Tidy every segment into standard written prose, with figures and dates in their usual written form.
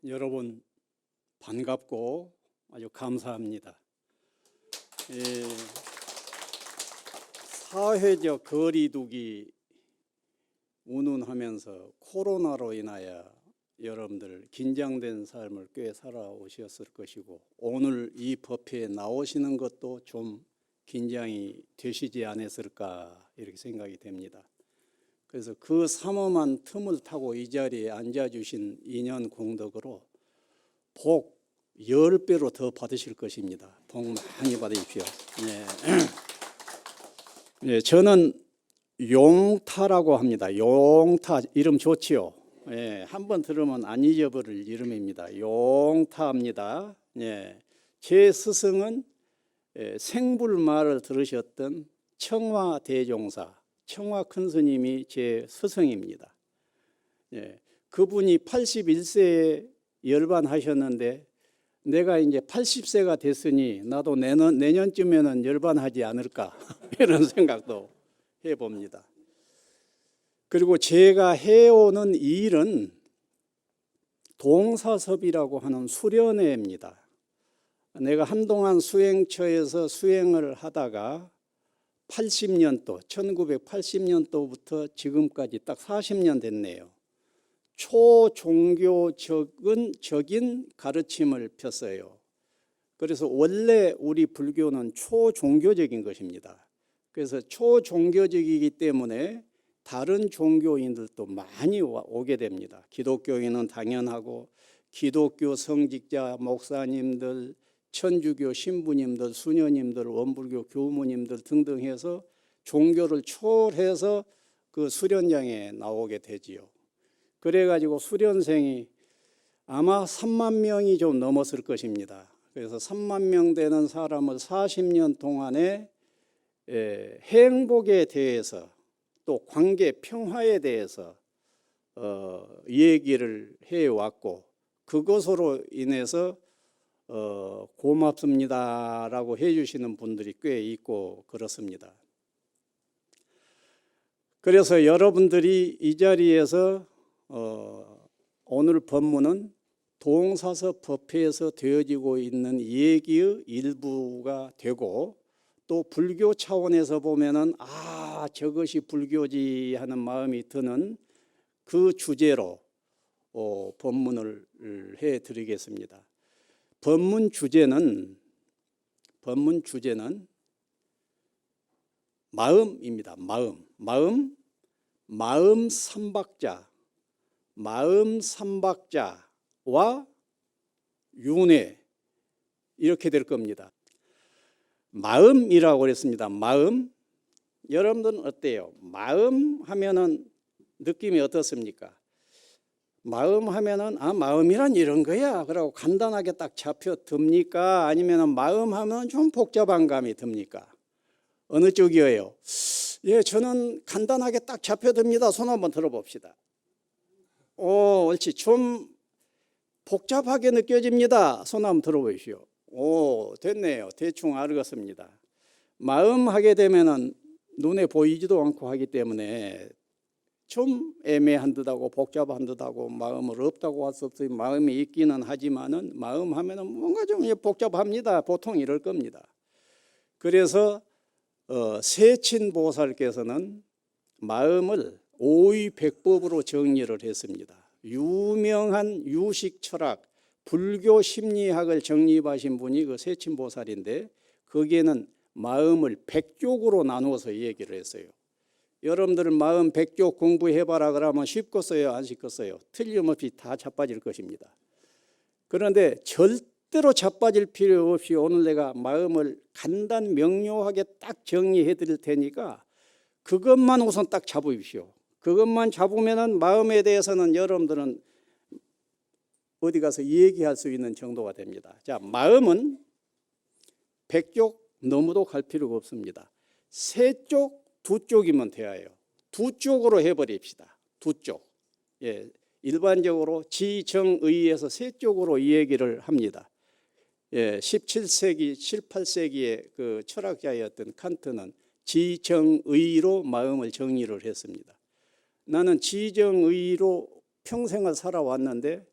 여러분 반갑고 아주 감사합니다. 예, 사회적 거리두기 운운하면서 코로나로 인하여 여러분들 긴장된 삶을 꽤 살아오셨을 것이고, 오늘 이 법회에 나오시는 것도 좀 긴장이 되시지 않았을까 이렇게 생각이 됩니다. 그래서 그 삼엄한 틈을 타고 이 자리에 앉아주신 인연 공덕으로 복 10배로 더 받으실 것입니다. 복 많이 받으십시오. 네, 저는 용타라고 합니다. 용타 이름 좋지요. 한번 들으면 안 잊어버릴 이름입니다. 용타입니다. 제 스승은 생불말을 들으셨던 청화대종사, 청화 큰 스님이 제 스승입니다. 그분이 81세에 열반하셨는데, 내가 이제 80세가 됐으니 나도 내년쯤에는 열반하지 않을까 이런 생각도 해봅니다. 그리고 제가 해오는 일은 동사섭이라고 하는 수련회입니다. 내가 한동안 수행처에서 수행을 하다가 80년도, 1980년도부터 지금까지 딱 40년 됐네요. 초종교적인 가르침을 폈어요. 그래서 원래 우리 불교는 초종교적인 것입니다. 그래서 초종교적이기 때문에 다른 종교인들도 많이 오게 됩니다. 기독교인은 당연하고, 기독교 성직자 목사님들, 천주교 신부님들, 수녀님들, 원불교 교무님들 등등 해서 종교를 초월해서 그 수련장에 나오게 되지요. 그래가지고 수련생이 아마 3만 명이 좀 넘었을 것입니다. 그래서 3만 명 되는 사람을 40년 동안에 행복에 대해서, 또 관계 평화에 대해서 얘기를 해왔고, 그것으로 인해서 고맙습니다라고 해주시는 분들이 꽤 있고 그렇습니다. 그래서 여러분들이 이 자리에서 오늘 법문은 동사섭 법회에서 되어지고 있는 얘기의 일부가 되고, 또 불교 차원에서 보면은 저것이 불교지 하는 마음이 드는 그 주제로 법문을 해드리겠습니다. 법문 주제는 마음입니다. 마음 삼박자와 윤회, 이렇게 될 겁니다. 마음이라고 그랬습니다. 마음. 여러분들은 어때요? 마음 하면은 느낌이 어떻습니까? 마음 하면은 마음이란 이런 거야 그러고 간단하게 딱 잡혀 듭니까? 아니면은 마음 하면 좀 복잡한 감이 듭니까? 어느 쪽이에요? 저는 간단하게 딱 잡혀 듭니다. 손 한번 들어봅시다. 옳지. 좀 복잡하게 느껴집니다. 손 한번 들어보십시오. 됐네요. 대충 알겠습니다. 마음 하게 되면은 눈에 보이지도 않고 하기 때문에 좀 애매한 듯하고 복잡한 듯하고, 마음을 없다고 할 수 없어요. 마음이 있기는 하지만은 마음 하면은 뭔가 좀 복잡합니다. 보통 이럴 겁니다. 그래서 세친보살께서는 마음을 오의백법으로 정리를 했습니다. 유명한 유식철학, 불교 심리학을 정립하신 분이 그 세친보살인데, 거기에는 마음을 100쪽으로 나누어서 얘기를 했어요. 여러분들은 마음 100쪽 공부해봐라 그러면 쉽겠어요? 안 쉽겠어요? 틀림없이 다 자빠질 것입니다. 그런데 절대로 자빠질 필요 없이 오늘 내가 마음을 간단 명료하게 딱 정리해 드릴 테니까 그것만 우선 딱 잡으십시오. 그것만 잡으면은 마음에 대해서는 여러분들은 어디 가서 얘기할 수 있는 정도가 됩니다. 자, 마음은 100쪽 너무도 갈 필요가 없습니다. 3쪽, 2쪽이면 돼요. 2쪽으로 해버립시다. 2쪽. 일반적으로 지정의에서 3쪽으로 이 얘기를 합니다. 17세기, 18세기의 그 철학자였던 칸트는 지정의로 마음을 정의를 했습니다. 나는 지정의로 평생을 살아왔는데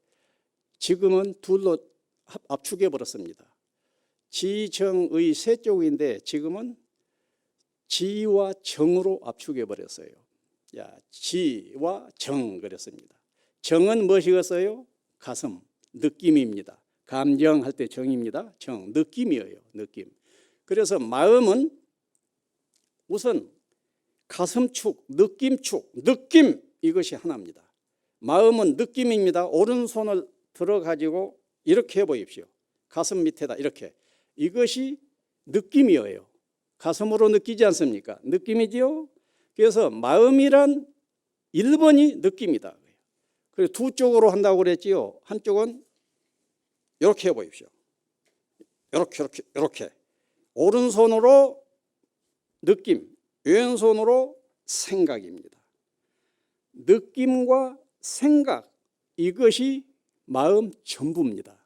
지금은 둘로 압축해 버렸습니다. 지정의 세 쪽인데 지금은 지와 정으로 압축해 버렸어요. 지와 정 그랬습니다. 정은 무엇이겠어요? 가슴, 느낌입니다. 감정할 때 정입니다. 정, 느낌이에요. 느낌. 그래서 마음은 우선 가슴축, 느낌축, 느낌 이것이 하나입니다. 마음은 느낌입니다. 오른손을 들어가지고 이렇게 해보십시오. 가슴 밑에다 이렇게. 이것이 느낌이에요. 가슴으로 느끼지 않습니까? 느낌이지요. 그래서 마음이란 1번이 느낌이다. 그리고 두 쪽으로 한다고 그랬지요. 한쪽은 이렇게 해보십시오. 이렇게. 오른손으로 느낌, 왼손으로 생각입니다. 느낌과 생각 이것이 마음 전부입니다.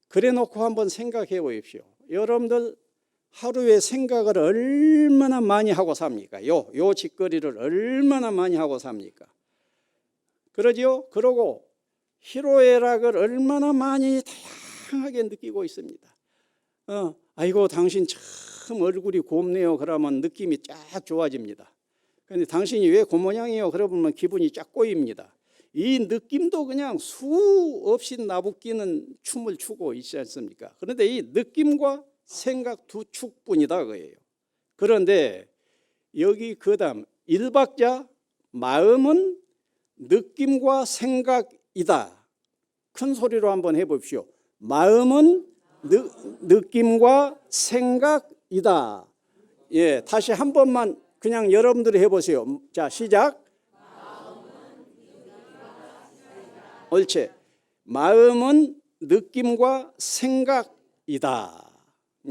그래 놓고 한번 생각해 보십시오. 여러분들 하루에 생각을 얼마나 많이 하고 삽니까? 요 짓거리를 얼마나 많이 하고 삽니까? 그러지요? 그러고 희로애락을 얼마나 많이 다양하게 느끼고 있습니다. 아이고 당신 참 얼굴이 곱네요. 그러면 느낌이 쫙 좋아집니다. 그런데 당신이 왜 그 모양이에요? 그러면 기분이 쫙 꼬입니다. 이 느낌도 그냥 수없이 나부끼는 춤을 추고 있지 않습니까? 그런데 이 느낌과 생각 두 축뿐이다 그예요. 그런데 여기 그다음 1박자 마음은 느낌과 생각이다. 큰 소리로 한번 해봅시오. 마음은 느낌과 생각이다. 예, 다시 한 번만 그냥 여러분들이 해보세요. 자, 시작. 옳지. 마음은 느낌과 생각이다.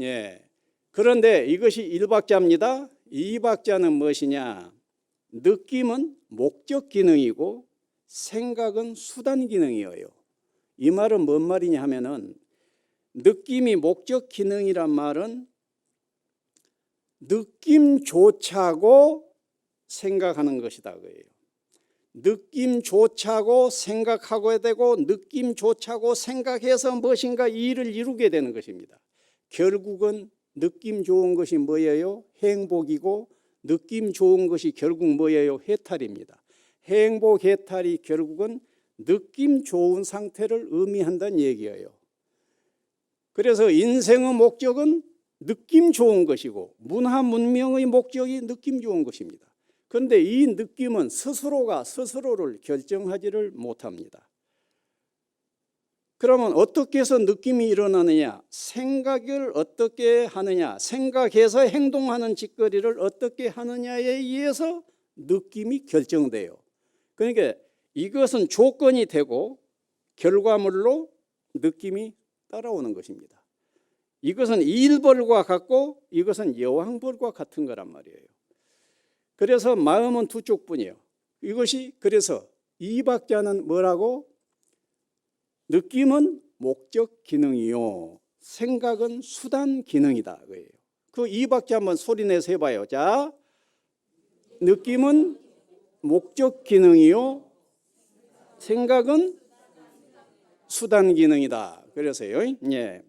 예. 그런데 이것이 1박자입니다. 2박자는 무엇이냐? 느낌은 목적 기능이고 생각은 수단 기능이에요. 이 말은 뭔 말이냐 하면은 느낌이 목적 기능이란 말은 느낌조차고 생각하는 것이다 그예요. 느낌조차고 생각하고 되고 느낌조차고 생각해서 무엇인가 일을 이루게 되는 것입니다. 결국은 느낌 좋은 것이 뭐예요? 행복이고 느낌 좋은 것이 결국 뭐예요? 해탈입니다. 행복 해탈이 결국은 느낌 좋은 상태를 의미한다는 얘기예요. 그래서 인생의 목적은 느낌 좋은 것이고 문화 문명의 목적이 느낌 좋은 것입니다. 그런데 이 느낌은 스스로가 스스로를 결정하지를 못합니다. 그러면 어떻게 해서 느낌이 일어나느냐? 생각을 어떻게 하느냐? 생각해서 행동하는 짓거리를 어떻게 하느냐에 의해서 느낌이 결정돼요. 그러니까 이것은 조건이 되고 결과물로 느낌이 따라오는 것입니다. 이것은 일벌과 같고 이것은 여왕벌과 같은 거란 말이에요. 그래서 마음은 두 쪽뿐이에요. 이것이 그래서 이 박자는 뭐라고? 느낌은 목적 기능이요. 생각은 수단 기능이다. 그 이 박자 한번 소리내서 해봐요. 자, 느낌은 목적 기능이요. 생각은 수단 기능이다. 그래서요. 예.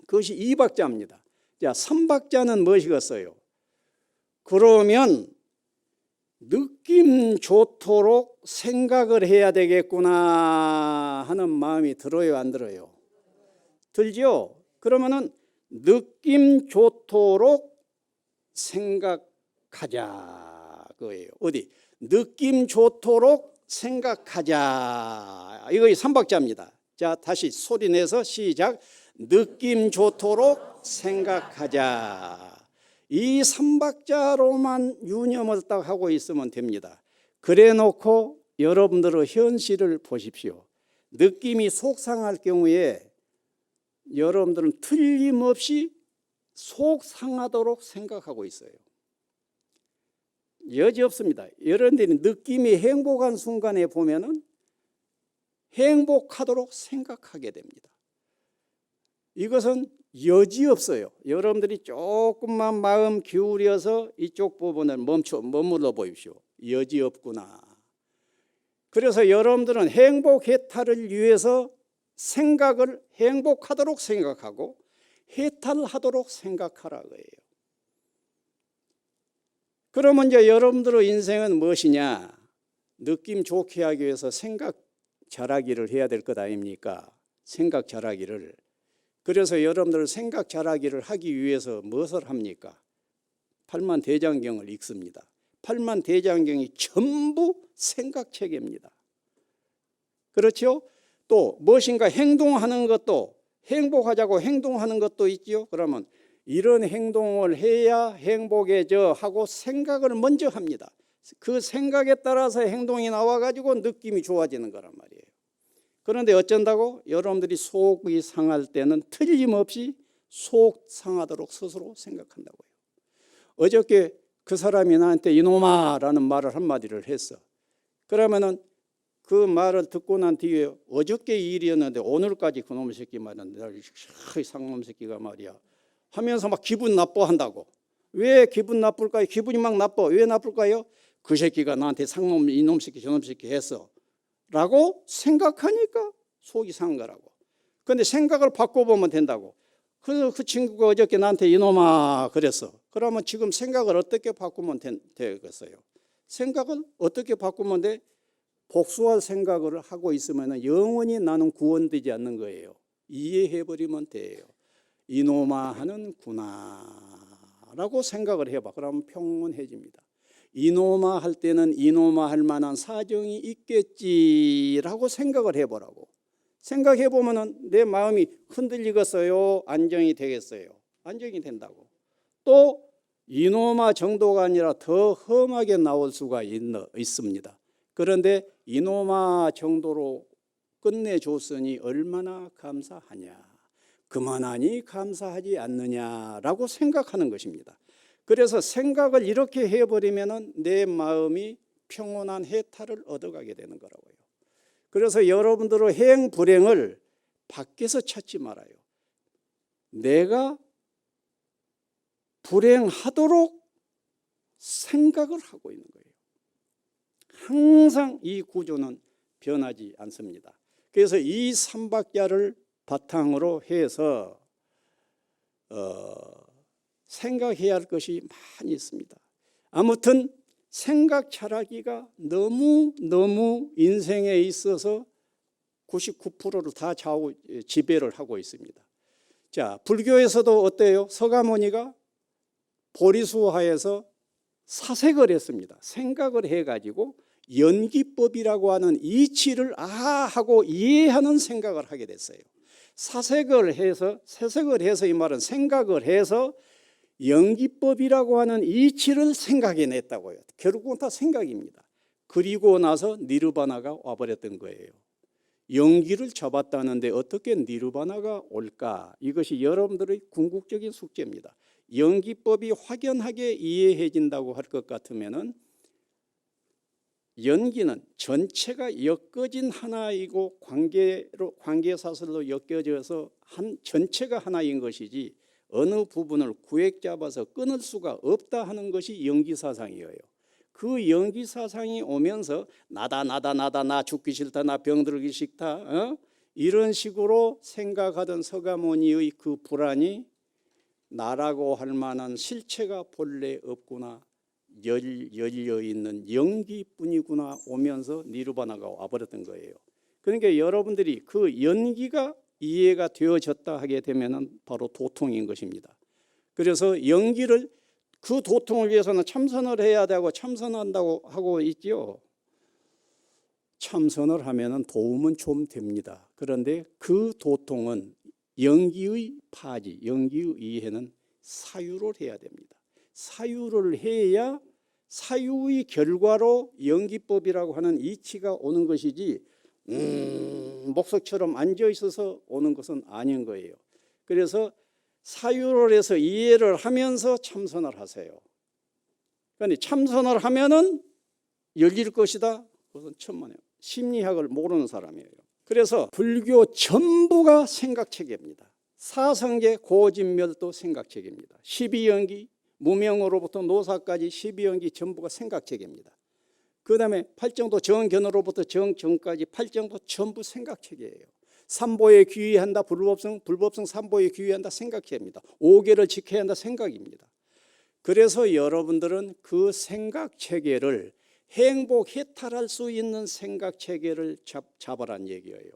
그것이 이 박자입니다. 자, 3박자는 무엇이겠어요? 그러면 느낌 좋도록 생각을 해야 되겠구나 하는 마음이 들어요, 안 들어요? 들죠? 그러면은 느낌 좋도록 생각하자 그거예요. 어디? 느낌 좋도록 생각하자. 이거 3박자입니다. 자, 다시 소리 내서 시작. 느낌 좋도록 생각하자. 이 3박자로만 유념을 딱 하고 있으면 됩니다. 그래 놓고 여러분들의 현실을 보십시오. 느낌이 속상할 경우에 여러분들은 틀림없이 속상하도록 생각하고 있어요. 여지없습니다. 여러분들이 느낌이 행복한 순간에 보면은 행복하도록 생각하게 됩니다. 이것은 여지없어요. 여러분들이 조금만 마음 기울여서 이쪽 부분을 머물러 보십시오. 여지없구나. 그래서 여러분들은 행복 해탈을 위해서 생각을 행복하도록 생각하고 해탈하도록 생각하라 거예요. 그러면 이제 여러분들의 인생은 무엇이냐? 느낌 좋게 하기 위해서 생각 잘하기를 해야 될 것 아닙니까? 생각 잘하기를. 그래서 여러분들 생각 잘하기를 하기 위해서 무엇을 합니까? 팔만대장경을 읽습니다. 팔만대장경이 전부 생각체계입니다. 그렇죠? 또 무엇인가 행동하는 것도 행복하자고 행동하는 것도 있지요. 그러면 이런 행동을 해야 행복해져 하고 생각을 먼저 합니다. 그 생각에 따라서 행동이 나와가지고 느낌이 좋아지는 거란 말이에요. 그런데 어쩐다고? 여러분들이 속이 상할 때는 틀림없이 속 상하도록 스스로 생각한다고요. 어저께 그 사람이 나한테 이놈아라는 말을 한마디를 했어. 그러면은 그 말을 듣고 난 뒤에 어저께 일이었는데 오늘까지 그놈의 새끼 말이야, 상놈 새끼가 말이야 하면서 막 기분 나빠한다고. 왜 기분 나쁠까요? 기분이 막 나빠. 왜 나쁠까요? 그 새끼가 나한테 상놈, 이놈 새끼, 저놈 새끼 했어 라고 생각하니까 속이 상한 거라고. 그런데 생각을 바꿔보면 된다고. 그 친구가 어저께 나한테 이놈아 그랬어. 그러면 지금 생각을 어떻게 바꾸면 되겠어요? 생각을 어떻게 바꾸면 돼? 복수할 생각을 하고 있으면 영원히 나는 구원되지 않는 거예요. 이해해버리면 돼요. 이놈아 하는구나 라고 생각을 해봐. 그러면 평온해집니다. 이놈아 할 때는 이놈아 할 만한 사정이 있겠지라고 생각을 해보라고. 생각해보면 내 마음이 흔들리겠어요? 안정이 되겠어요? 안정이 된다고. 또 이놈아 정도가 아니라 더 험하게 나올 수가 있습니다. 그런데 이놈아 정도로 끝내줬으니 얼마나 감사하냐, 그만하니 감사하지 않느냐라고 생각하는 것입니다. 그래서 생각을 이렇게 해버리면 내 마음이 평온한 해탈을 얻어가게 되는 거라고요. 그래서 여러분들의 행 불행을 밖에서 찾지 말아요. 내가 불행하도록 생각을 하고 있는 거예요. 항상 이 구조는 변하지 않습니다. 그래서 이 삼박자를 바탕으로 해서 생각해야 할 것이 많이 있습니다. 아무튼 생각 잘하기가 너무 인생에 있어서 99%를 다 지배를 하고 있습니다. 자, 불교에서도 어때요? 서가모니가 보리수하에서 사색을 했습니다. 생각을 해가지고 연기법이라고 하는 이치를 하고 이해하는 생각을 하게 됐어요. 사색을 해서 이 말은 생각을 해서 연기법이라고 하는 이치를 생각해냈다고요. 결국은 다 생각입니다. 그리고 나서 니르바나가 와버렸던 거예요. 연기를 잡았다는데 어떻게 니르바나가 올까? 이것이 여러분들의 궁극적인 숙제입니다. 연기법이 확연하게 이해해진다고 할 것 같으면은 연기는 전체가 엮어진 하나이고 관계사슬로 엮여져서 전체가 하나인 것이지 어느 부분을 구획 잡아서 끊을 수가 없다 하는 것이 연기사상이에요. 그 연기사상이 오면서 나다 나 죽기 싫다, 나 병들기 싫다, 이런 식으로 생각하던 서가모니의 그 불안이 나라고 할 만한 실체가 본래 없구나, 열려있는 연기뿐이구나 오면서 니르바나가 와버렸던 거예요. 그러니까 여러분들이 그 연기가 이해가 되어졌다 하게 되면 바로 도통인 것입니다. 그래서 연기를, 그 도통을 위해서는 참선을 해야 되고 참선한다고 하고 있지요. 참선을 하면 도움은 좀 됩니다. 그런데 그 도통은 연기의 파지, 연기의 이해는 사유를 해야 됩니다. 사유를 해야 사유의 결과로 연기법이라고 하는 이치가 오는 것이지 목석처럼 앉아 있어서 오는 것은 아닌 거예요. 그래서 사유를 해서 이해를 하면서 참선을 하세요. 그런데 참선을 하면은 열릴 것이다. 그것은 천만에요. 심리학을 모르는 사람이에요. 그래서 불교 전부가 생각체계입니다. 사성제 고진멸도 생각체계입니다. 12연기 무명으로부터 노사까지 12연기 전부가 생각체계입니다. 그다음에 팔정도 정견으로부터 정정까지 팔정도 전부 생각체계예요. 삼보에 귀의한다, 불법성 삼보에 귀의한다 생각체입니다. 5계를 지켜야 한다 생각입니다. 그래서 여러분들은 그 생각체계를 행복 해탈할 수 있는 생각체계를 잡아란 얘기예요.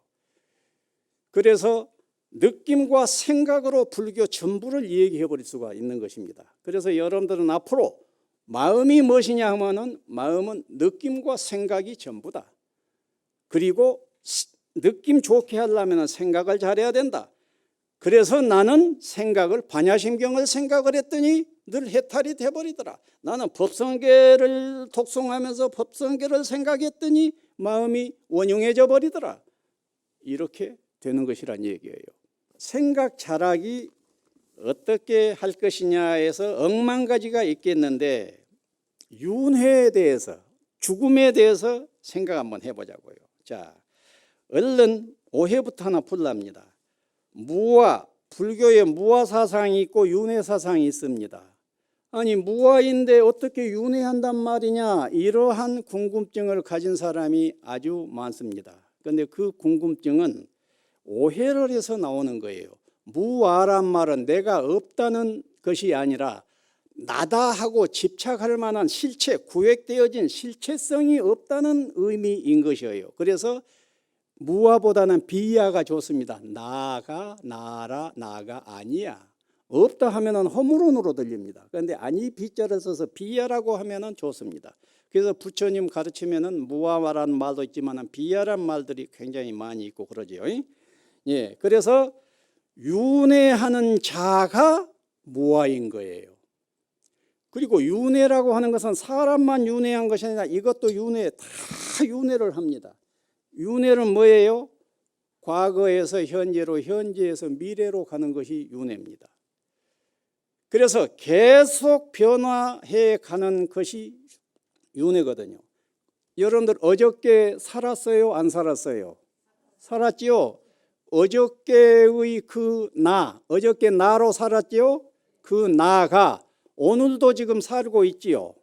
그래서 느낌과 생각으로 불교 전부를 얘기해 버릴 수가 있는 것입니다. 그래서 여러분들은 앞으로 마음이 무엇이냐 하면은 마음은 느낌과 생각이 전부다. 그리고 느낌 좋게 하려면 생각을 잘해야 된다. 그래서 나는 생각을 반야심경을 생각을 했더니 늘 해탈이 돼버리더라. 나는 법성계를 독송하면서 법성계를 생각했더니 마음이 원흉해져 버리더라. 이렇게 되는 것이란 얘기예요. 생각 잘하기 어떻게 할 것이냐에서 억만 가지가 있겠는데 윤회에 대해서, 죽음에 대해서 생각 한번 해보자고요. 자, 얼른 오해부터 하나 풀랍니다. 무아, 불교에 무아 사상이 있고 윤회 사상이 있습니다. 아니 무아인데 어떻게 윤회한단 말이냐, 이러한 궁금증을 가진 사람이 아주 많습니다. 그런데 그 궁금증은 오해를 해서 나오는 거예요. 무아란 말은 내가 없다는 것이 아니라 나다 하고 집착할 만한 실체, 구획되어진 실체성이 없다는 의미인 것이에요. 그래서 무아보다는 비야가 좋습니다. 나가, 나라, 나가 아니야. 없다 하면은 허물론으로 들립니다. 그런데 아니 비자를 써서 비야라고 하면은 좋습니다. 그래서 부처님 가르치면은 무아라는 말도 있지만 비야란 말들이 굉장히 많이 있고 그러죠. 예, 그래서 윤회하는 자가 무아인 거예요. 그리고 윤회라고 하는 것은 사람만 윤회한 것이 아니라 이것도 윤회, 다 윤회를 합니다. 윤회는 뭐예요? 과거에서 현재로, 현재에서 미래로 가는 것이 윤회입니다. 그래서 계속 변화해 가는 것이 윤회거든요. 여러분들 어저께 살았어요? 안 살았어요? 살았지요? 어저께의 그 나, 어저께 나로 살았지요? 그 나가 오늘도 지금 살고 있지요?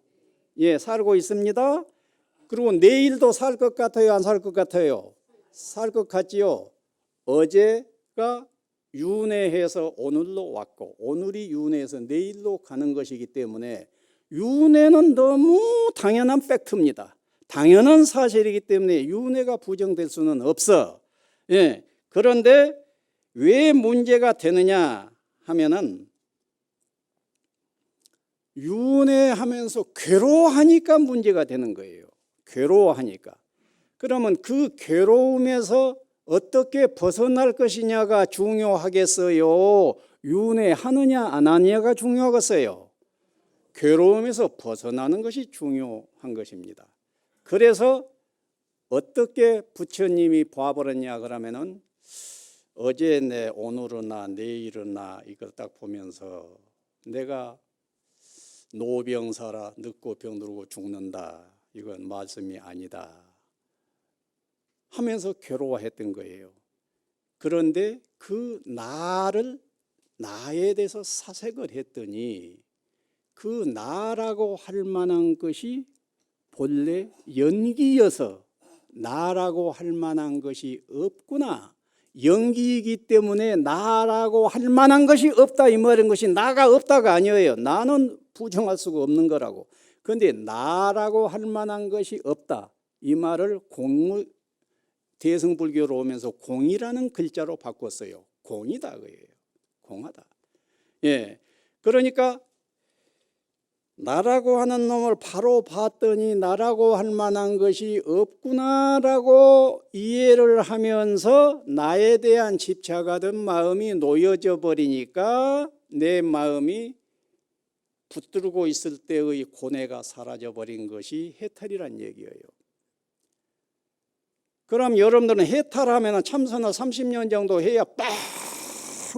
예, 살고 있습니다. 그리고 내일도 살 것 같아요? 안 살 것 같아요? 살 것 같지요? 어제가 윤회해서 오늘로 왔고 오늘이 윤회해서 내일로 가는 것이기 때문에 윤회는 너무 당연한 팩트입니다. 당연한 사실이기 때문에 윤회가 부정될 수는 없어. 예. 그런데 왜 문제가 되느냐 하면은 윤회하면서 괴로워하니까 문제가 되는 거예요. 괴로워하니까. 그러면 그 괴로움에서 어떻게 벗어날 것이냐가 중요하겠어요? 윤회하느냐 안 하느냐가 중요하겠어요? 괴로움에서 벗어나는 것이 중요한 것입니다. 그래서 어떻게 부처님이 봐버렸냐 그러면은 어제 내 오늘은 나 내일은 나 이걸 딱 보면서 내가 노병사라 늙고 병들고 죽는다, 이건 말씀이 아니다 하면서 괴로워했던 거예요. 그런데 그 나에 대해서 사색을 했더니 그 나라고 할 만한 것이 본래 연기여서 나라고 할 만한 것이 없구나. 연기이기 때문에 나라고 할 만한 것이 없다 이 말인 것이 나가 없다가 아니에요. 나는 부정할 수가 없는 거라고. 그런데 나라고 할 만한 것이 없다 이 말을 대승불교로 오면서 공이라는 글자로 바꿨어요. 공이다 그예요. 공하다. 예, 그러니까 나라고 하는 놈을 바로 봤더니 나라고 할 만한 것이 없구나라고 이해를 하면서 나에 대한 집착하던 마음이 놓여져 버리니까 내 마음이 붙들고 있을 때의 고뇌가 사라져 버린 것이 해탈이란 얘기예요. 그럼 여러분들은 해탈하면 참선을 30년 정도 해야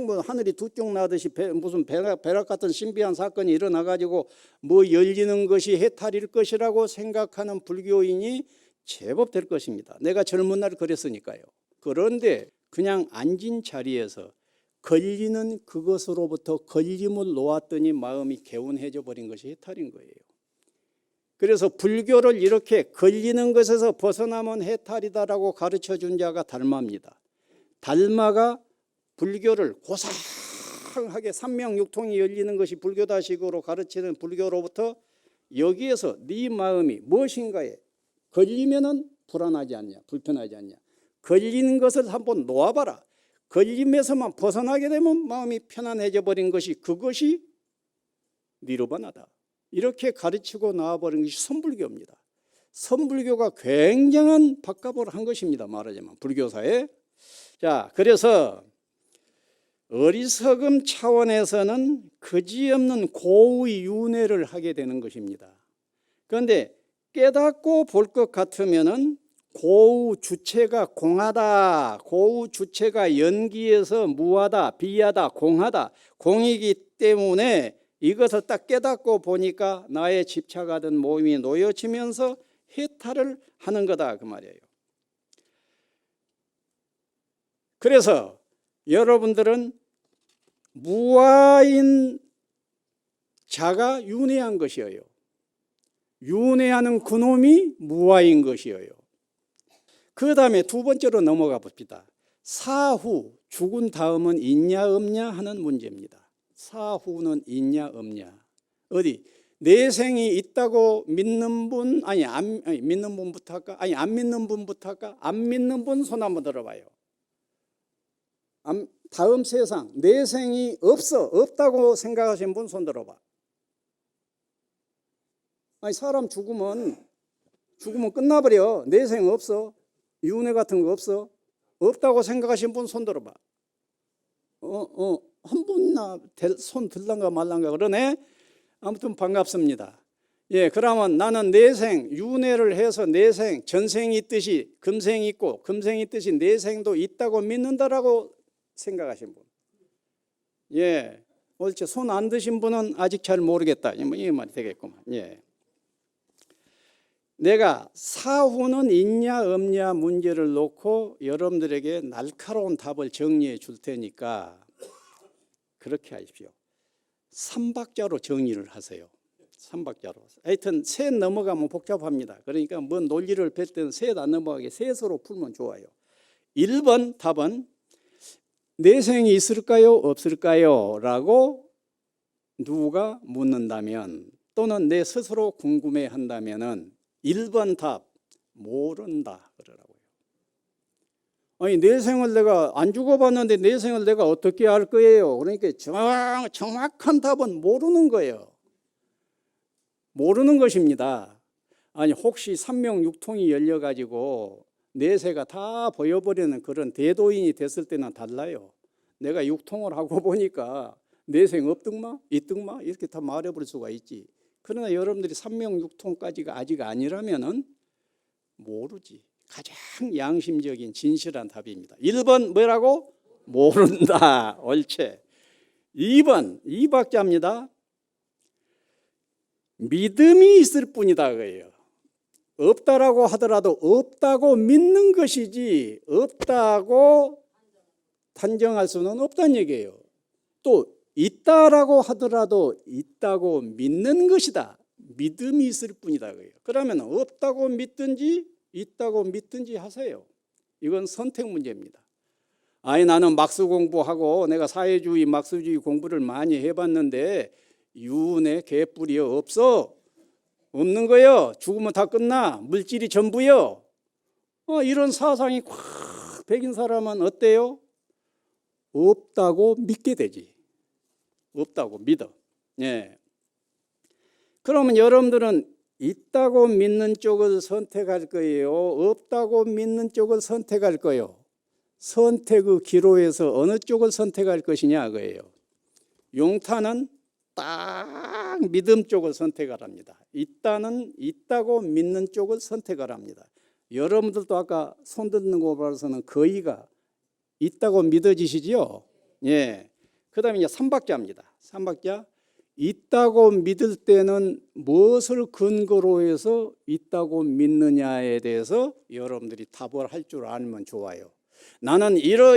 뭐 하늘이 두 쪽 나듯이 무슨 벼락 같은 신비한 사건이 일어나가지고 뭐 열리는 것이 해탈일 것이라고 생각하는 불교인이 제법 될 것입니다. 내가 젊은 날 그랬으니까요. 그런데 그냥 앉은 자리에서 걸리는 그것으로부터 걸림을 놓았더니 마음이 개운해져 버린 것이 해탈인 거예요. 그래서 불교를 이렇게 걸리는 것에서 벗어나면 해탈이다라고 가르쳐 준 자가 달마입니다. 달마가 불교를 고상하게 삼명육통이 열리는 것이 불교다식으로 가르치는 불교로부터 여기에서 네 마음이 무엇인가에 걸리면은 불안하지 않냐, 불편하지 않냐. 걸리는 것을 한번 놓아봐라. 걸림에서만 벗어나게 되면 마음이 편안해져 버린 것이 그것이 니르바나다. 이렇게 가르치고 나와버린 것이 선불교입니다. 선불교가 굉장한 박갑을 한 것입니다. 말하자면 불교사에. 자, 그래서 어리석음 차원에서는 그지없는 고의 윤회를 하게 되는 것입니다. 그런데 깨닫고 볼 것 같으면은 고의 주체가 공하다, 고의 주체가 연기에서 무하다, 비하다, 공하다, 공이기 때문에 이것을 딱 깨닫고 보니까 나의 집착하던 몸이 놓여지면서 해탈을 하는 거다 그 말이에요. 그래서 여러분들은 무아인 자가 윤회한 것이에요. 윤회하는 그놈이 무아인 것이에요. 그 다음에 두 번째로 넘어가 봅시다. 사후, 죽은 다음은 있냐 없냐 하는 문제입니다. 사후는 있냐 없냐. 어디 내생이 있다고 믿는 분, 믿는 분부터 할까? 안 믿는 분부터 할까? 안 믿는 분 손 한번 들어봐요. 다음 세상 내생이 없다고 생각하시는 분 손 들어봐. 사람 죽으면 끝나버려. 내생 없어. 윤회 같은 거 없어. 없다고 생각하시는 분 손 들어봐. 한 분이나 손 들란가 말란가 그러네. 아무튼 반갑습니다. 예, 그러면 나는 내생 윤회를 해서 내생 전생이 있듯이 금생이 있고 금생이 있듯이 내생도 있다고 믿는다라고 생각하신 분. 예, 옳지. 손 안 드신 분은 아직 잘 모르겠다. 이 말이 되겠구만. 예. 내가 사후는 있냐 없냐 문제를 놓고 여러분들에게 날카로운 답을 정리해 줄 테니까 그렇게 하십시오. 3박자로 정리를 하세요. 3박자로. 하여튼 셋 넘어가면 복잡합니다. 그러니까 뭐 논리를 펼 때는 셋 안 넘어가게 셋으로 풀면 좋아요. 1번 답은 내생이 있을까요? 없을까요? 라고 누가 묻는다면 또는 내 스스로 궁금해한다면 1번 답 모른다 그러라고요. 아니 내생을 내가 안 죽어봤는데 내생을 내가 어떻게 알 거예요? 그러니까 정확한 답은 모르는 거예요. 모르는 것입니다. 아니 혹시 삼명육통이 열려가지고 내세가 다 보여버리는 그런 대도인이 됐을 때는 달라요. 내가 육통을 하고 보니까 내생 없등마 있등마 이렇게 다 말해버릴 수가 있지. 그러나 여러분들이 삼명육통까지가 아직 아니라면은 모르지. 가장 양심적인 진실한 답입니다. 1번 뭐라고? 모른다. 옳지. 2번 2박자입니다. 믿음이 있을 뿐이다 그래요. 없다라고 하더라도 없다고 믿는 것이지 없다고 단정할 수는 없다는 얘기예요. 또 있다라고 하더라도 있다고 믿는 것이다. 믿음이 있을 뿐이다 그래요. 그러면 없다고 믿든지 있다고 믿든지 하세요. 이건 선택 문제입니다. 아니 나는 막수 공부하고 내가 사회주의 막수주의 공부를 많이 해봤는데 윤회 개뿔이요 없어. 없는 거요. 죽으면 다 끝나. 물질이 전부요. 이런 사상이 콱 배긴 사람은 어때요? 없다고 믿게 되지. 없다고 믿어. 예. 그러면 여러분들은 있다고 믿는 쪽을 선택할 거예요? 없다고 믿는 쪽을 선택할 거예요? 선택의 기로에서 어느 쪽을 선택할 것이냐 그예요. 용타는 딱 믿음 쪽을 선택하랍니다. 있다고 믿는 쪽을 선택하랍니다. 여러분들도 아까 손 드는 거 봐서는 거의가 있다고 믿어지시죠? 예. 그 다음에 이제 3박자입니다. 3박자. 있다고 믿을 때는 무엇을 근거로 해서 있다고 믿느냐에 대해서 여러분들이 답을 할 줄 알면 좋아요. 나는 이러함으로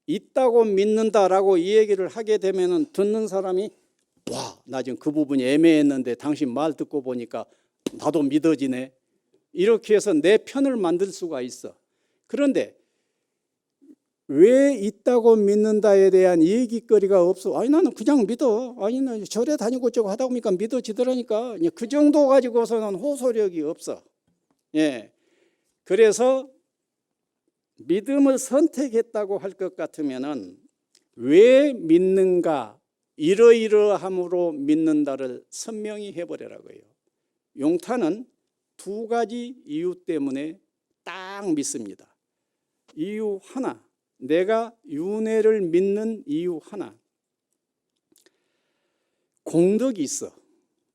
있다고 믿는다라고 이 얘기를 하게 되면은 듣는 사람이 와 나 지금 그 부분이 애매했는데 당신 말 듣고 보니까 나도 믿어지네. 이렇게 해서 내 편을 만들 수가 있어. 그런데 왜 있다고 믿는다에 대한 얘기거리가 없어. 아니 나는 그냥 믿어. 아니 나 절에 다니고 저거 하다 보니까 믿어지더라니까. 그 정도 가지고서는 호소력이 없어. 예. 그래서 믿음을 선택했다고 할 것 같으면은 왜 믿는가, 이러이러함으로 믿는다를 선명히 해버리라고요. 용타는 두 가지 이유 때문에 딱 믿습니다. 이유 하나, 내가 윤회를 믿는 이유 하나, 공덕이 있어.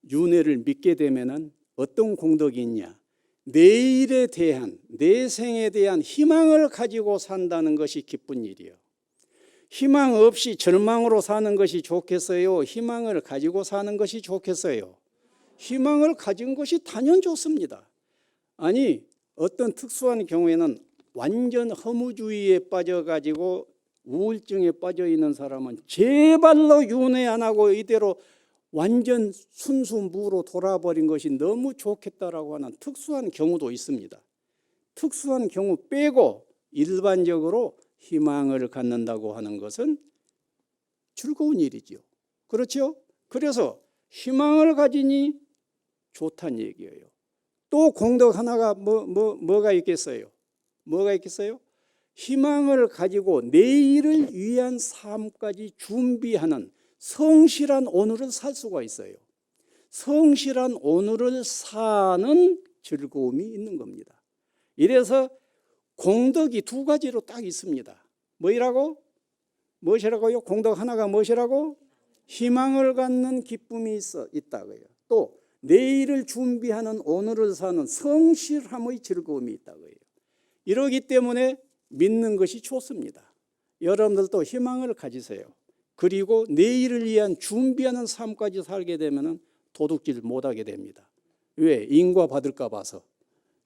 윤회를 믿게 되면은 어떤 공덕이 있냐? 내일에 대한, 내 생에 대한 희망을 가지고 산다는 것이 기쁜 일이에요. 희망 없이 절망으로 사는 것이 좋겠어요? 희망을 가지고 사는 것이 좋겠어요? 희망을 가진 것이 단연 좋습니다. 아니 어떤 특수한 경우에는 완전 허무주의에 빠져가지고 우울증에 빠져 있는 사람은 제발로 윤회 안 하고 이대로 완전 순수무로 돌아버린 것이 너무 좋겠다라고 하는 특수한 경우도 있습니다. 특수한 경우 빼고 일반적으로 희망을 갖는다고 하는 것은 즐거운 일이죠. 그렇죠? 그래서 희망을 가지니 좋다는 얘기예요. 또 공덕 하나가 뭐가 있겠어요? 뭐가 있겠어요? 희망을 가지고 내일을 위한 삶까지 준비하는 성실한 오늘을 살 수가 있어요. 성실한 오늘을 사는 즐거움이 있는 겁니다. 이래서 공덕이 두 가지로 딱 있습니다. 뭐라고? 무엇이라고요? 공덕 하나가 무엇이라고? 희망을 갖는 기쁨이 있다고요. 또 내일을 준비하는 오늘을 사는 성실함의 즐거움이 있다고요. 이러기 때문에 믿는 것이 좋습니다. 여러분들도 희망을 가지세요. 그리고 내일을 위한 준비하는 삶까지 살게 되면 도둑질 못하게 됩니다. 왜? 인과 받을까 봐서.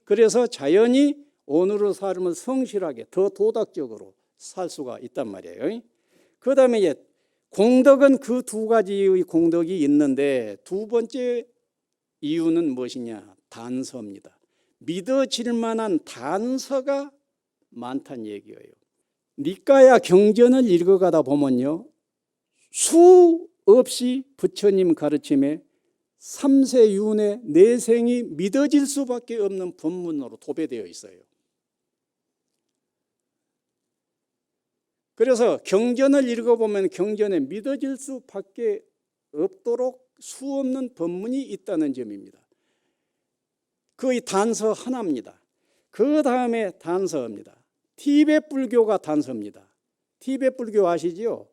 그래서 자연히 오늘의 삶을 성실하게 더 도덕적으로 살 수가 있단 말이에요. 그 다음에 공덕은 그 두 가지의 공덕이 있는데 두 번째 이유는 무엇이냐? 단서입니다. 믿어질 만한 단서가 많다는 얘기예요. 니까야 경전을 읽어가다 보면요, 수없이 부처님 가르침에 삼세윤회 내생이 믿어질 수밖에 없는 법문으로 도배되어 있어요. 그래서 경전을 읽어보면 경전에 믿어질 수밖에 없도록 수없는 법문이 있다는 점입니다. 거의 단서 하나입니다. 그 다음에 단서입니다. 티베트 불교가 단서입니다. 티베트 불교 아시지요?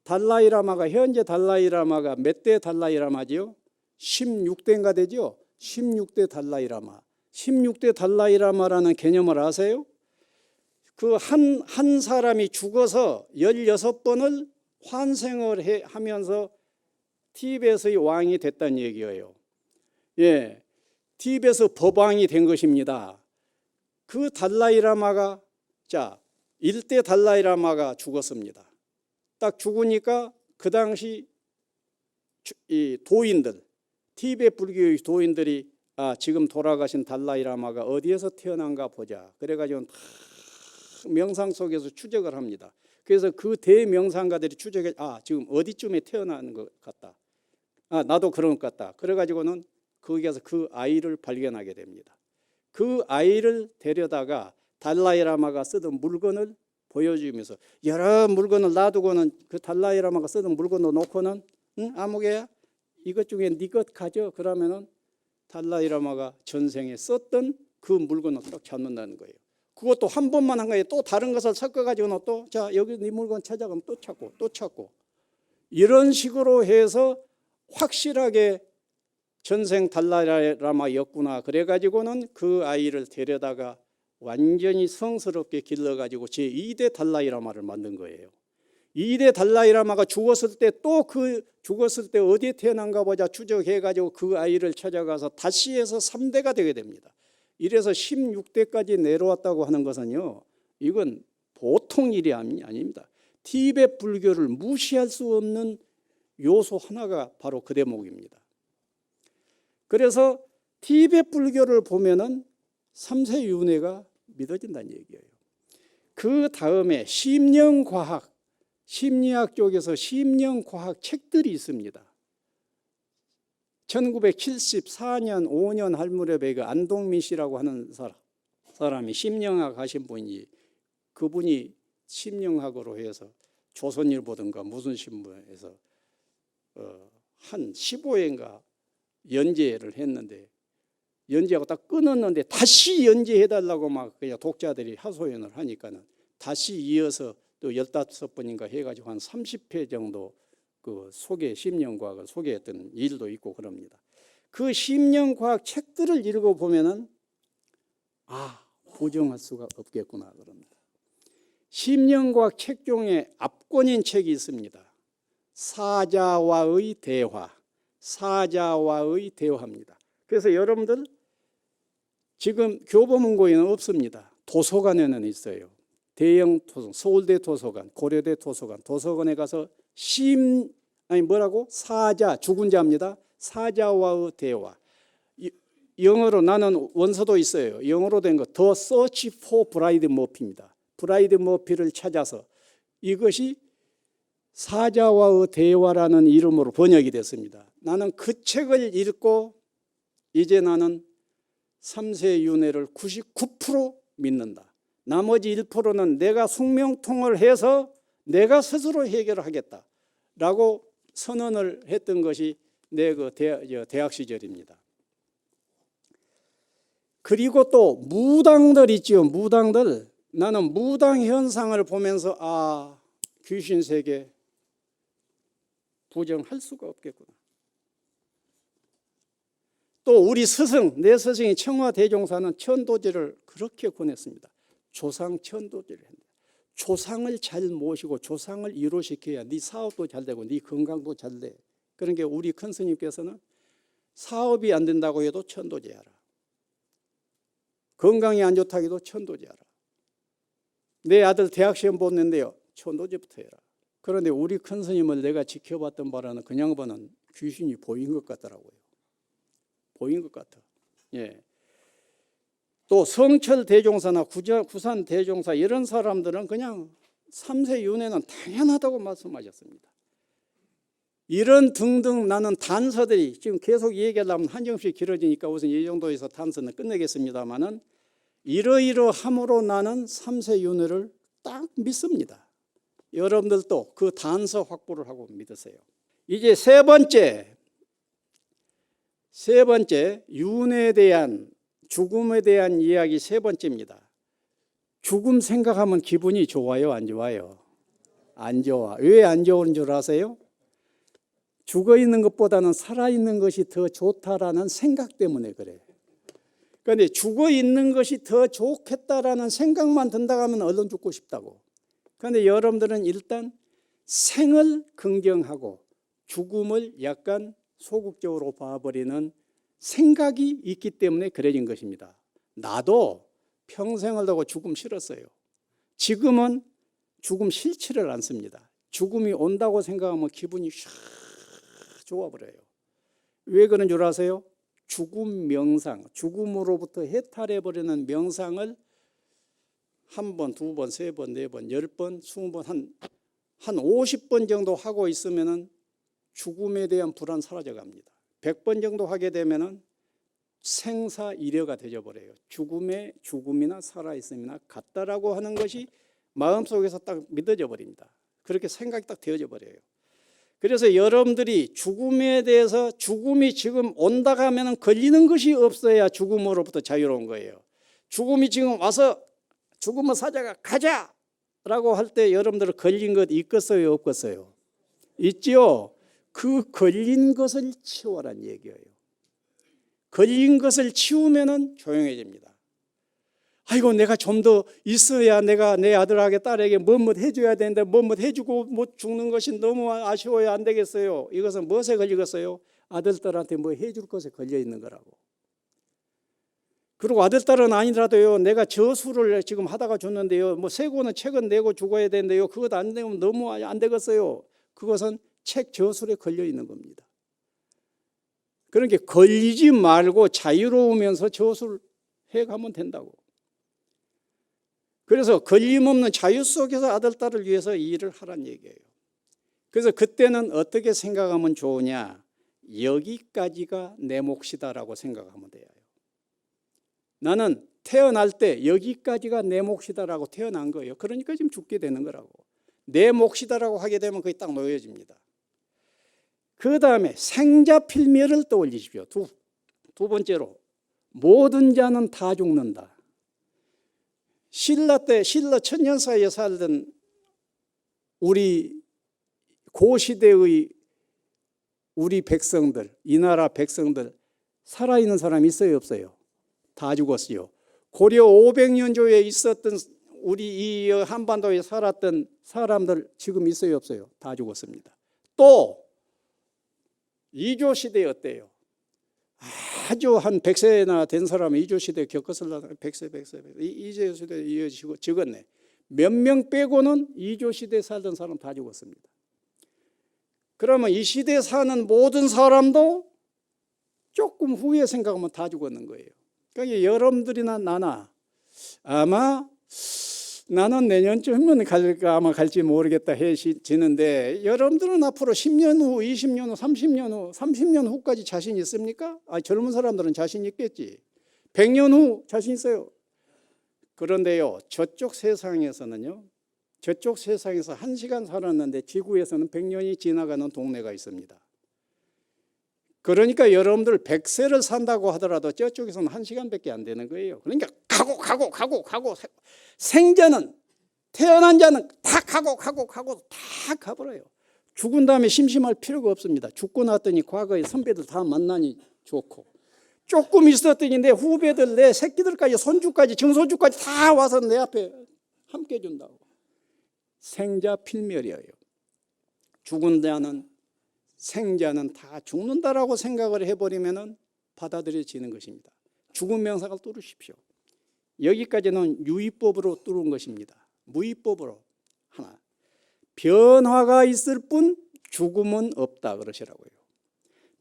달라이라마가 현재 달라이라마가 몇 대 달라이라마지요? 16대인가 되죠? 16대 달라이라마. 16대 달라이라마라는 개념을 아세요? 그 한 사람이 죽어서 16번을 환생을 하면서 티베트의 왕이 됐다는 얘기예요. 예, 티베트 법왕이 된 것입니다. 그 달라이라마가 1대 달라이라마가 죽었습니다. 딱 죽으니까 그 당시 이 도인들, 티베트 불교의 도인들이 지금 돌아가신 달라이라마가 어디에서 태어난가 보자. 그래가지고 명상 속에서 추적을 합니다. 그래서 그 대명상가들이 추적해 지금 어디쯤에 태어나는 것 같다. 나도 그런 것 같다. 그래가지고는 거기에서 그 아이를 발견하게 됩니다. 그 아이를 데려다가 달라이라마가 쓰던 물건을 보여주면서 여러 물건을 놔두고는 그 달라이라마가 쓰던 물건을 놓고는 아무개야 이것 중에 네 것 가져. 그러면은 달라이라마가 전생에 썼던 그 물건을 딱 잡는다는 거예요. 그것도 한 번만 한 거예요. 또 다른 것을 섞어가지고는 또 여기 네 물건 찾아가면 또 찾고 또 찾고 이런 식으로 해서 확실하게 전생 달라이라마였구나. 그래가지고는 그 아이를 데려다가 완전히 성스럽게 길러가지고 제2대 달라이라마를 만든 거예요. 2대 달라이라마가 죽었을 때 또 죽었을 때 어디에 태어난가 보자 추적해가지고 그 아이를 찾아가서 다시 해서 3대가 되게 됩니다. 이래서 16대까지 내려왔다고 하는 것은요, 이건 보통 일이 아닙니다. 티베트 불교를 무시할 수 없는 요소 하나가 바로 그 대목입니다. 그래서 티베트 불교를 보면은 3세 윤회가 믿어진다는 얘기예요. 그 다음에 심령과학, 심리학 쪽에서 심령과학 책들이 있습니다. 1974년 5년 할 무렵에 그 안동민 씨라고 하는 사람이 심령학 하신 분이, 그분이 심령학으로 해서 조선일보든가 무슨 신문에서 한 15회인가 연재를 했는데, 연재하고 딱 끊었는데 다시 연재해달라고 막 그냥 독자들이 하소연을 하니까는 다시 이어서 또 15번인가 해가지고 한 30회 정도 그 심령과학을 소개했던 일도 있고 그럽니다. 그 심령과학 책들을 읽어보면은 부정할 수가 없겠구나 그럽니다. 심령과학 책 중에 압권인 책이 있습니다. 사자와의 대화, 사자와의 대화입니다. 그래서 여러분들 지금 교보문고에는 없습니다. 도서관에는 있어요. 대형 도서관, 서울대 도서관, 고려대 도서관, 도서관에 가서 사자, 죽은 자입니다. 사자와의 대화. 영어로, 나는 원서도 있어요. 영어로 된 거, The Search for Bride Murphy입니다. 브라이드 머피를 찾아서, 이것이 사자와의 대화라는 이름으로 번역이 됐습니다. 나는 그 책을 읽고 이제 나는 3세 윤회를 99% 믿는다. 나머지 1%는 내가 숙명통을 해서 내가 스스로 해결하겠다라고 선언을 했던 것이 내 그 대학 시절입니다. 그리고 또 무당들 있죠. 무당들. 나는 무당 현상을 보면서 귀신 세계 부정할 수가 없겠구나. 또 우리 스승, 내 스승이 청화대종사는 천도제를 그렇게 권했습니다. 조상 천도제를 했는데, 조상을 잘 모시고 조상을 이루시켜야 네 사업도 잘 되고 네 건강도 잘 돼. 그러니까 우리 큰 스님께서는 사업이 안 된다고 해도 천도제하라. 건강이 안 좋다고 해도 천도제하라. 내 아들 대학 시험 보는데요, 천도제부터 해라. 그런데 우리 큰 스님을 내가 지켜봤던 바로는 그 양반은 귀신이 보인 것 같더라고요. 보인 것 같아. 예. 또 성철 대종사나 구산 대종사 이런 사람들은 그냥 3세 윤회는 당연하다고 말씀하셨습니다. 이런 등등 나는 단서들이 지금 계속 얘기하려면 한정씩 길어지니까 우선 이 정도에서 단서는 끝내겠습니다만은, 이러이러함으로 나는 3세 윤회를 딱 믿습니다. 여러분들도 그 단서 확보를 하고 믿으세요. 이제 세 번째 윤회에 대한, 죽음에 대한 이야기 세 번째입니다. 죽음 생각하면 기분이 좋아요, 안 좋아요? 안 좋아. 왜 안 좋은 줄 아세요? 죽어 있는 것보다는 살아 있는 것이 더 좋다라는 생각 때문에 그래. 그런데 죽어 있는 것이 더 좋겠다라는 생각만 든다고 하면 얼른 죽고 싶다고. 그런데 여러분들은 일단 생을 긍정하고 죽음을 약간 소극적으로 봐버리는 생각이 있기 때문에 그래진 것입니다. 나도 평생을 두고 죽음 싫었어요. 지금은 죽음 싫지를 않습니다. 죽음이 온다고 생각하면 기분이 샥 좋아버려요. 왜 그런 줄 아세요? 죽음 명상, 죽음으로부터 해탈해버리는 명상을 한 번, 두 번, 세 번, 네 번, 10번, 20번, 한 50번 정도 하고 있으면은 죽음에 대한 불안 사라져 갑니다. 100번 정도 하게 되면은 생사이려가 되어버려요. 죽음이나 살아있음이나 같다라고 하는 것이 마음속에서 딱 믿어져 버립니다. 그렇게 생각이 딱 되어져 버려요. 그래서 여러분들이 죽음에 대해서, 죽음이 지금 온다 하면 걸리는 것이 없어야 죽음으로부터 자유로운 거예요. 죽음이 지금 와서 죽음의 사자가 가자라고 할 때 여러분들 걸린 것 있겠어요, 없겠어요? 있죠. 그 걸린 것을 치워란 얘기예요. 걸린 것을 치우면은 조용해집니다. 아이고, 내가 좀 더 있어야 내가 내 아들에게 딸에게 뭐뭇 해줘야 되는데 뭐뭇 해주고 못 죽는 것이 너무 아쉬워야 안 되겠어요. 이것은 무엇에 걸리겠어요? 아들, 딸한테 뭐 해줄 것에 걸려 있는 거라고. 그리고 아들, 딸은 아니라도요, 내가 저수를 지금 하다가 죽는데요, 뭐 세고는 책은 내고 죽어야 되는데요, 그것 안 되면 너무 안 되겠어요. 그것은 책 저술에 걸려 있는 겁니다. 그러니까 걸리지 말고 자유로우면서 저술해 가면 된다고. 그래서 걸림없는 자유 속에서 아들, 딸을 위해서 이 일을 하란 얘기예요. 그래서 그때는 어떻게 생각하면 좋으냐? 여기까지가 내 몫이다라고 생각하면 돼요. 나는 태어날 때 여기까지가 내 몫이다라고 태어난 거예요. 그러니까 지금 죽게 되는 거라고. 내 몫이다라고 하게 되면 거기 딱 놓여집니다. 그 다음에 생자필멸을 떠올리십시오. 두 번째로 모든 자는 다 죽는다. 신라 천년사이에 살던 우리 고시대의 우리 백성들, 이 나라 백성들 살아있는 사람 있어요, 없어요? 다 죽었어요. 고려 500년조에 있었던 우리 이 한반도에 살았던 사람들 지금 있어요, 없어요? 다 죽었습니다. 또 이조 시대 어때요? 아주 한 100세나 된 사람은 이조 시대 겪었을 100세 이조 시대 이어지고 적었네. 몇 명 빼고는 이조 시대 살던 사람 다 죽었습니다. 그러면 이 시대에 사는 모든 사람도 조금 후에 생각하면 다 죽었는 거예요. 그러니까 여러분들이나 나나 아마 나는 내년쯤은 갈까 아마 갈지 모르겠다 해지는데 여러분들은 앞으로 10년 후, 20년 후, 30년 후까지 자신 있습니까? 젊은 사람들은 자신 있겠지. 100년 후 자신 있어요. 그런데요, 저쪽 세상에서는요, 저쪽 세상에서 1시간 살았는데 지구에서는 100년이 지나가는 동네가 있습니다. 그러니까 여러분들 100세를 산다고 하더라도 저쪽에서는 1시간밖에 안 되는 거예요. 그러니까 가고 생자는 태어난 자는 다 가고 다 가버려요. 죽은 다음에 심심할 필요가 없습니다. 죽고 났더니 과거에 선배들 다 만나니 좋고 조금 있었더니 내 후배들 내 새끼들까지 손주까지 증손주까지 다 와서 내 앞에 함께 준다고. 생자필멸이에요. 죽은 자는 생자는 다 죽는다라고 생각을 해버리면 받아들여지는 것입니다. 죽은 명상을 뚫으십시오. 여기까지는 유의법으로 뚫은 것입니다. 무의법으로 하나. 변화가 있을 뿐 죽음은 없다 그러시라고요.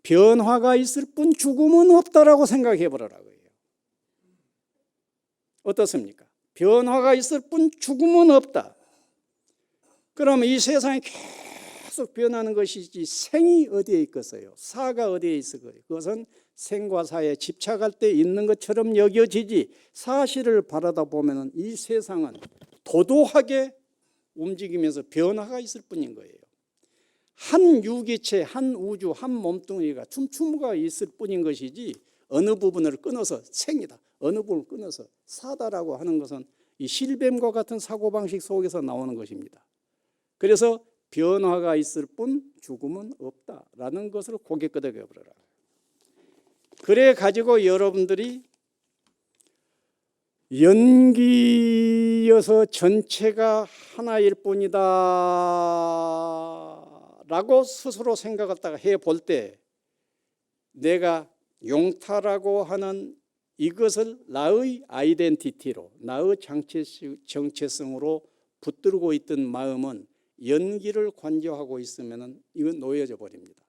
변화가 있을 뿐 죽음은 없다라고 생각해 보라고요. 어떻습니까? 변화가 있을 뿐 죽음은 없다. 그러면 이 세상이 계속 변하는 것이지 생이 어디에 있겠어요? 사가 어디에 있어요? 그것은 생과 사에 집착할 때 있는 것처럼 여겨지지 사실을 바라다 보면 이 세상은 도도하게 움직이면서 변화가 있을 뿐인 거예요. 한 유기체, 한 우주, 한 몸뚱이가 춤추가 있을 뿐인 것이지 어느 부분을 끊어서 생이다, 어느 부분을 끊어서 사다라고 하는 것은 이 실뱀과 같은 사고방식 속에서 나오는 것입니다. 그래서 변화가 있을 뿐 죽음은 없다라는 것을 고개 끄덕여 버려라. 그래 가지고 여러분들이 연기여서 전체가 하나일 뿐이다 라고 스스로 생각했다가 해볼 때 내가 용타라고 하는 이것을 나의 아이덴티티로 나의 정체성으로 붙들고 있던 마음은 연기를 관조하고 있으면 이건 놓여져 버립니다.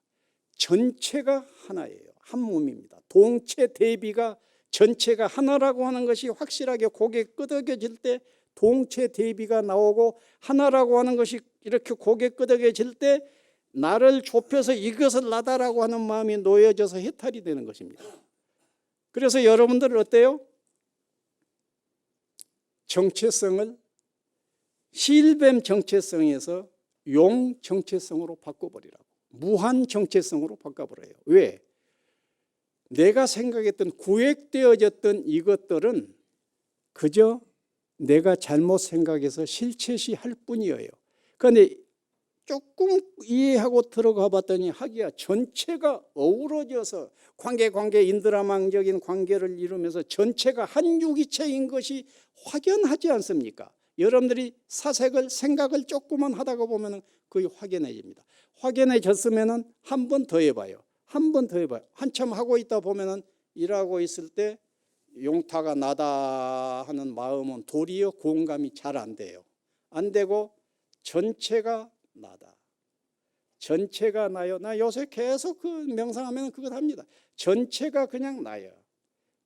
전체가 하나예요. 한 몸입니다. 동체 대비가 전체가 하나라고 하는 것이 확실하게 고개 끄덕여질 때 동체 대비가 나오고 하나라고 하는 것이 이렇게 고개 끄덕여질 때 나를 좁혀서 이것을 나다라고 하는 마음이 놓여져서 해탈이 되는 것입니다. 그래서 여러분들은 어때요? 정체성을 실뱀 정체성에서 용 정체성으로 바꿔버리라고. 무한 정체성으로 바꿔버려요. 왜? 내가 생각했던 구획되어졌던 이것들은 그저 내가 잘못 생각해서 실체시할 뿐이에요. 그런데 조금 이해하고 들어가 봤더니 하기야 전체가 어우러져서 관계 인드라망적인 관계를 이루면서 전체가 한 유기체인 것이 확연하지 않습니까? 여러분들이 사색을 생각을 조금만 하다가 보면 거의 확연해집니다. 확연해졌으면 한 번 더 해봐요. 한 번 더 해봐요. 한참 하고 있다 보면 일하고 있을 때 용타가 나다 하는 마음은 도리어 공감이 잘 안 돼요. 안 되고 전체가 나다. 전체가 나요. 나 요새 계속 그 명상하면 그걸 합니다. 전체가 그냥 나요.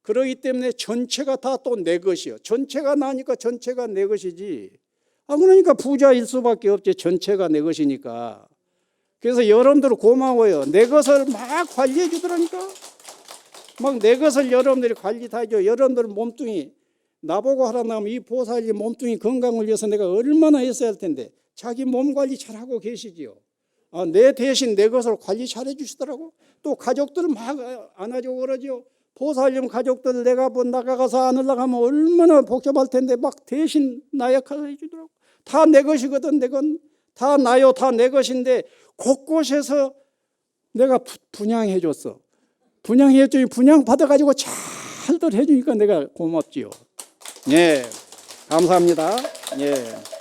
그러기 때문에 전체가 다 또 내 것이요. 전체가 나니까 전체가 내 것이지. 그러니까 부자일 수밖에 없지. 전체가 내 것이니까. 그래서 여러분들 고마워요. 내 것을 막 관리해 주더라니까. 막 내 것을 여러분들이 관리 다 해줘. 여러분들 몸뚱이 나보고 하라고 하면 이 보살이 몸뚱이 건강을 위해서 내가 얼마나 했어야 할 텐데 자기 몸 관리 잘하고 계시지요. 내 대신 내 것을 관리 잘해 주시더라고. 또 가족들 막 안아주고 그러죠. 보살님 가족들 내가 나가가서 안으려고 하면 얼마나 복잡할 텐데 막 대신 나 역할을 해주더라고. 다 내 것이거든. 내건 다 나요. 다 내 것인데 곳곳에서 내가 분양해 줬어. 분양해 줬더니 분양 받아가지고 잘들 해주니까 내가 고맙지요. 예, 감사합니다. 예.